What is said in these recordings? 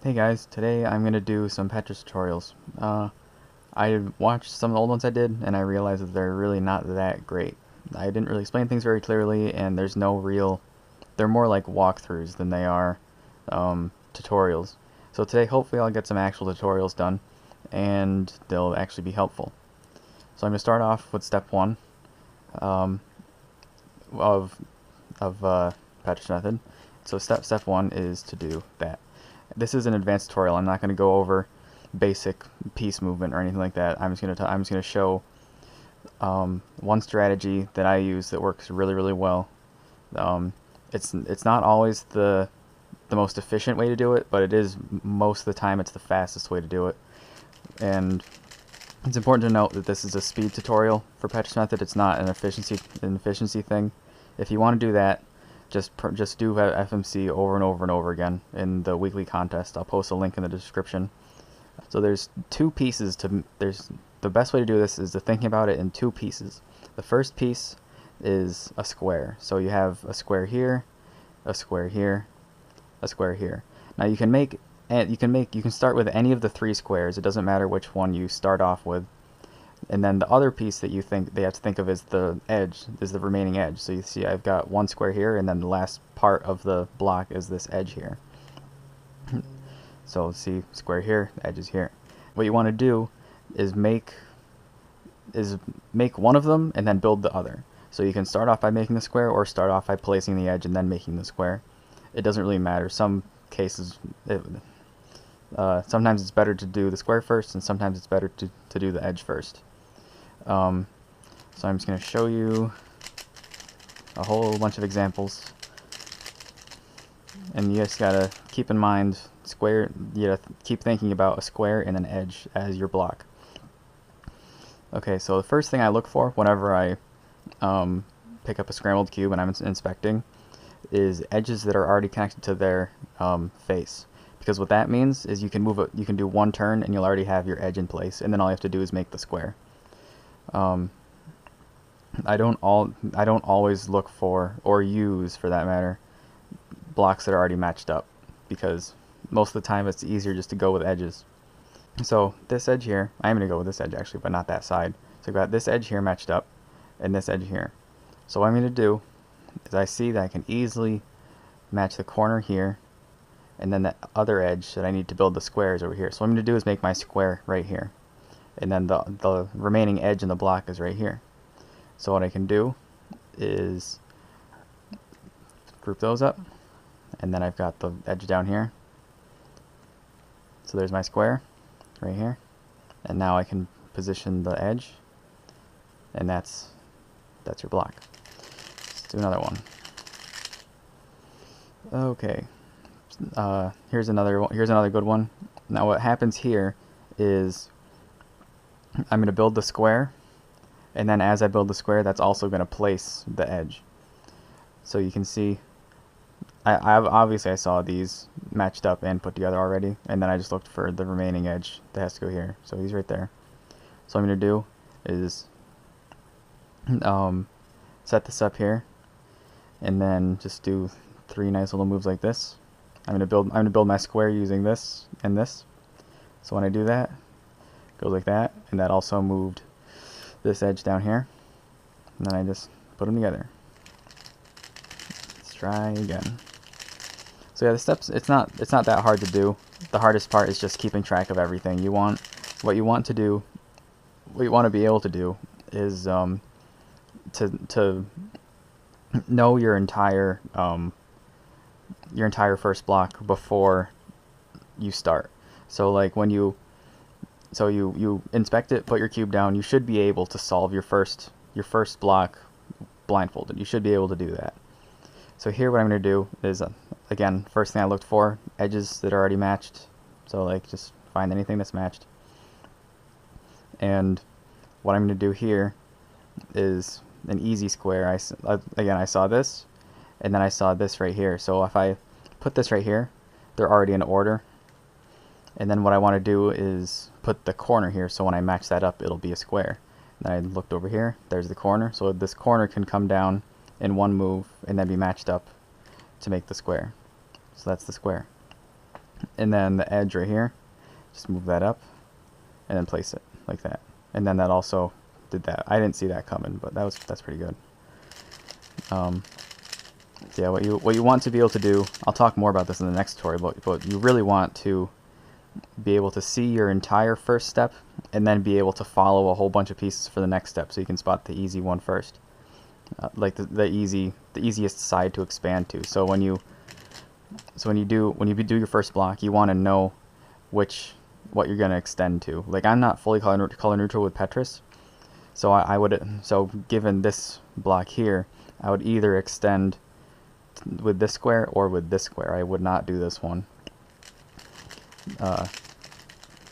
Hey guys, today I'm going to do some Petrus tutorials. I watched some of the old ones I did, and I realized that they're really not that great. I didn't really explain things very clearly, and there's no real... They're more like walkthroughs than they are tutorials. So today, hopefully I'll get some actual tutorials done, and they'll actually be helpful. So I'm going to start off with step 1 of Petrus method. So step 1 is to do that. This is an advanced tutorial. I'm not going to go over basic piece movement or anything like that. I'm just going to show one strategy that I use that works really well. It's not always the most efficient way to do it, but it is most of the time it's the fastest way to do it. And it's important to note that this is a speed tutorial for Petrus method. It's not an efficiency thing. If you want to do that, just do FMC over and over again in the weekly contest. I'll post a link in the description. So there's two pieces to the best way to do this is to thinking about it in two pieces. The first piece is a square. So you have a square here, a square here, a square here. Now you can start with any of the three squares. It doesn't matter which one you start off with. And then the other piece that they have to think of is the edge, is the remaining edge. So you see I've got one square here, and then the last part of the block is this edge here. So see, square here, edge is here. What you want to do is make one of them and then build the other. So you can start off by making the square, or start off by placing the edge and then making the square. It doesn't really matter. Some cases, sometimes it's better to do the square first, and sometimes it's better to do the edge first. So I'm just going to show you a whole bunch of examples, and you just gotta keep in mind keep thinking about a square and an edge as your block. Okay, so the first thing I look for whenever I pick up a scrambled cube and I'm inspecting is edges that are already connected to their face, because what that means is you can do one turn and you'll already have your edge in place, and then all you have to do is make the square. I don't always look for, or use for that matter, blocks that are already matched up, because most of the time it's easier just to go with edges. So this edge here, I'm going to go with this edge actually, but not that side. So I've got this edge here matched up, and this edge here. So what I'm going to do is I see that I can easily match the corner here, and then the other edge that I need to build the square is over here. So what I'm going to do is make my square right here, and then the remaining edge in the block is right here. So what I can do is group those up, and then I've got the edge down here. So there's my square right here, and now I can position the edge, and that's your block. Let's do another one. Okay, here's another good one. Now what happens here is I'm going to build the square, and then as I build the square, that's also going to place the edge. So you can see obviously I saw these matched up and put together already, and then I just looked for the remaining edge that has to go here. So he's right there. So what I'm going to do is set this up here, and then just do three nice little moves like this. I'm going to build my square using this and this. So when I do that, it goes like that, and that also moved this edge down here, and then I just put them together. Let's try again. So yeah, the steps, it's not that hard to do. The hardest part is just keeping track of everything. What you want to be able to do is to know your entire first block before you start. So like when you inspect it, put your cube down, you should be able to solve your first block blindfolded. You should be able to do that. So here what I'm going to do is, again, first thing I looked for, edges that are already matched. So like just find anything that's matched. And what I'm going to do here is an easy square. I saw this, and then I saw this right here. So if I put this right here, they're already in order. And then what I want to do is put the corner here, so when I match that up, it'll be a square. And I looked over here, there's the corner. So this corner can come down in one move and then be matched up to make the square. So that's the square. and then the edge right here, just move that up, and then place it like that. And then that also did that. I didn't see that coming, but that's pretty good. Yeah, what you want to be able to do, I'll talk more about this in the next tutorial, but you really want to be able to see your entire first step and then be able to follow a whole bunch of pieces for the next step, so you can spot the easy one first, like the easiest side to expand to. So when you do your first block, you want to know what you're going to extend to. Like, I'm not fully color neutral with Petrus, so given this block here, I would either extend with this square or with this square. I would not do this one. So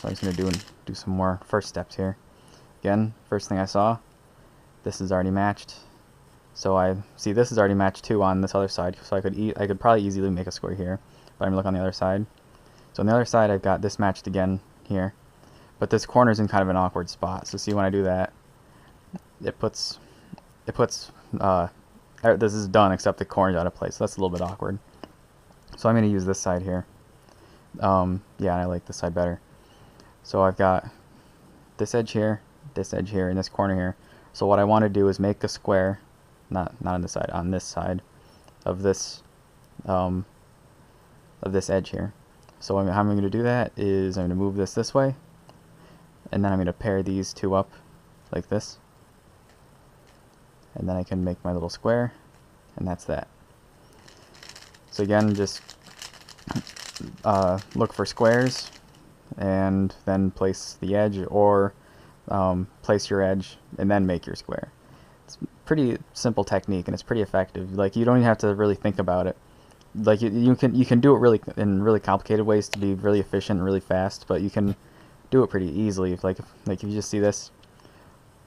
I'm just going to do some more first steps here. Again, first thing I saw, this is already matched. So I see this is already matched too on this other side. So I could probably easily make a square here, but I'm going to look on the other side. So on the other side, I've got this matched again here, but this corner's in kind of an awkward spot. So see, when I do that, this is done except the corner's out of place. So that's a little bit awkward. So I'm going to use this side here. Yeah, and I like this side better. So I've got this edge here, and this corner here. So what I want to do is make a square, not on this side, on this side of this edge here. So how I'm going to do that is I'm going to move this way, and then I'm going to pair these two up like this, and then I can make my little square, and that's that. So again, just look for squares and then place the edge, or place your edge and then make your square. It's a pretty simple technique, and it's pretty effective. Like, you don't even have to really think about it. Like, you can do it in really complicated ways to be really efficient and really fast, but you can do it pretty easily. If you just see this,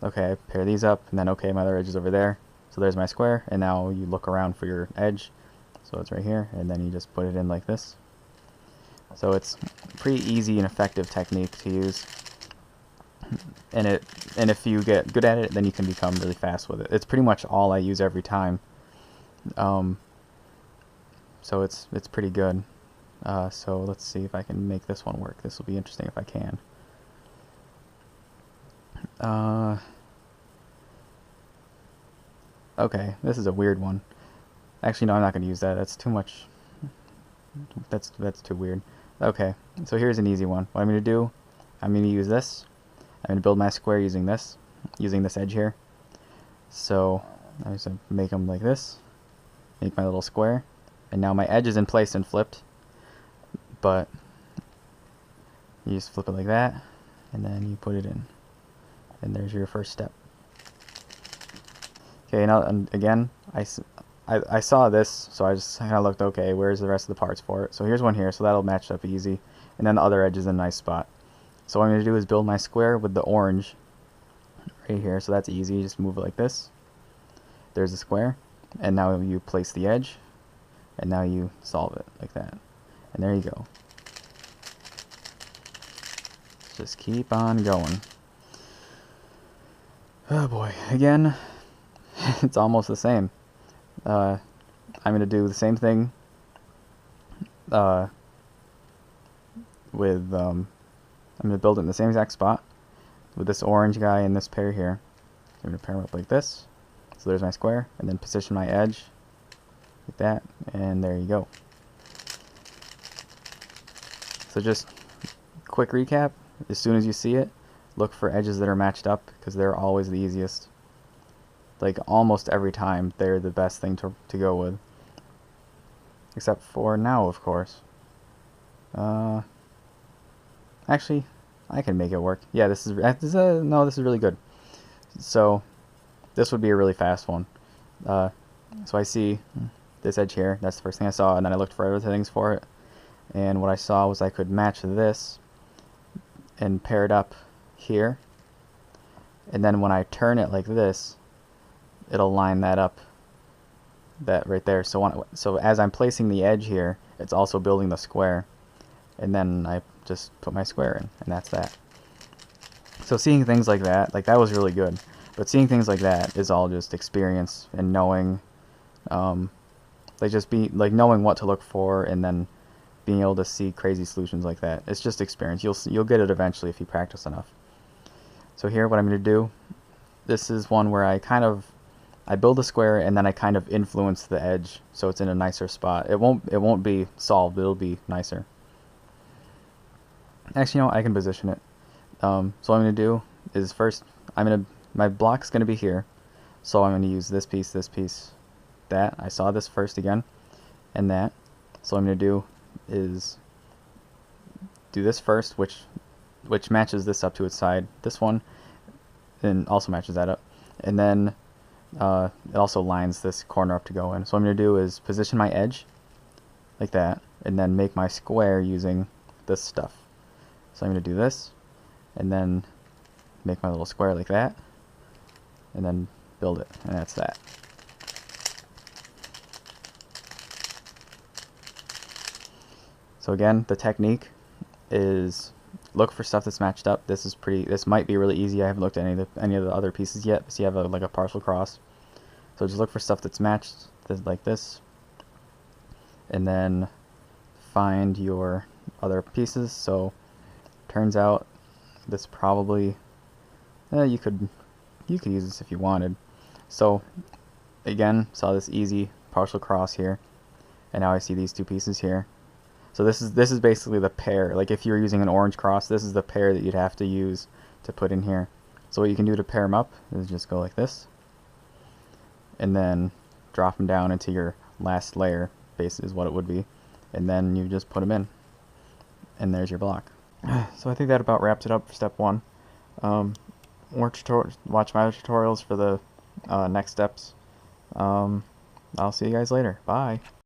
okay, I pair these up, and then okay, my other edge is over there, so there's my square, and now you look around for your edge, so it's right here, and then you just put it in like this. So it's a pretty easy and effective technique to use, and if you get good at it, then you can become really fast with it. It's pretty much all I use every time. So it's pretty good. So let's see if I can make this one work. This will be interesting if I can. Okay, this is a weird one. Actually, no, I'm not going to use that. That's too much. That's too weird. Okay, so here's an easy one. What I'm going to do, I'm going to use this. I'm going to build my square using this edge here. So I'm just going to make them like this. Make my little square. And now my edge is in place and flipped. But you just flip it like that, and then you put it in. And there's your first step. Okay, now again, I saw this, so I just kind of looked, okay, where's the rest of the parts for it? So here's one here, so that'll match up easy. And then the other edge is in a nice spot. So what I'm going to do is build my square with the orange right here, so that's easy. Just move it like this. There's the square, and now you place the edge, and now you solve it like that. And there you go. Just keep on going. Oh boy, again, it's almost the same. I'm going to do the same thing with, I'm going to build it in the same exact spot with this orange guy and this pair here. I'm going to pair them up like this. So there's my square, and then position my edge like that, and there you go. So just quick recap, as soon as you see it, look for edges that are matched up, because they're always the easiest. Like, almost every time, they're the best thing to go with. Except for now, of course. Actually, I can make it work. Yeah, this is really good. So, this would be a really fast one. So I see this edge here, that's the first thing I saw, and then I looked for other things for it. And what I saw was I could match this and pair it up here. And then when I turn it like this, it'll line that up, that right there. So as I'm placing the edge here, it's also building the square, and then I just put my square in, and that's that. So seeing things like that was really good. But seeing things like that is all just experience and knowing, knowing what to look for, and then being able to see crazy solutions like that. It's just experience. You'll get it eventually if you practice enough. So here, what I'm going to do, this is one where I build a square and then I kind of influence the edge so it's in a nicer spot. It won't be solved, it'll be nicer. Actually, you know, I can position it. So what I'm going to do is first, my block's going to be here, so I'm going to use this piece, that. I saw this first again, and that. So what I'm going to do is do this first, which matches this up to its side. This one, and also matches that up. And then it also lines this corner up to go in. So what I'm going to do is position my edge like that, and then make my square using this stuff. So I'm going to do this, and then make my little square like that, and then build it, and that's that. So again, the technique is look for stuff that's matched up. This might be really easy. I haven't looked at any of the other pieces yet. So you have like a partial cross. So just look for stuff that's matched like this, and then find your other pieces. So turns out this probably you could use this if you wanted. So again, saw this easy partial cross here, and now I see these two pieces here. So this is basically the pair. Like if you're using an orange cross, this is the pair that you'd have to use to put in here. So what you can do to pair them up is just go like this, and then drop them down into your last layer, base is what it would be, and then you just put them in, and there's your block. So I think that about wraps it up for step one. Watch my other tutorials for the next steps. I'll see you guys later. Bye.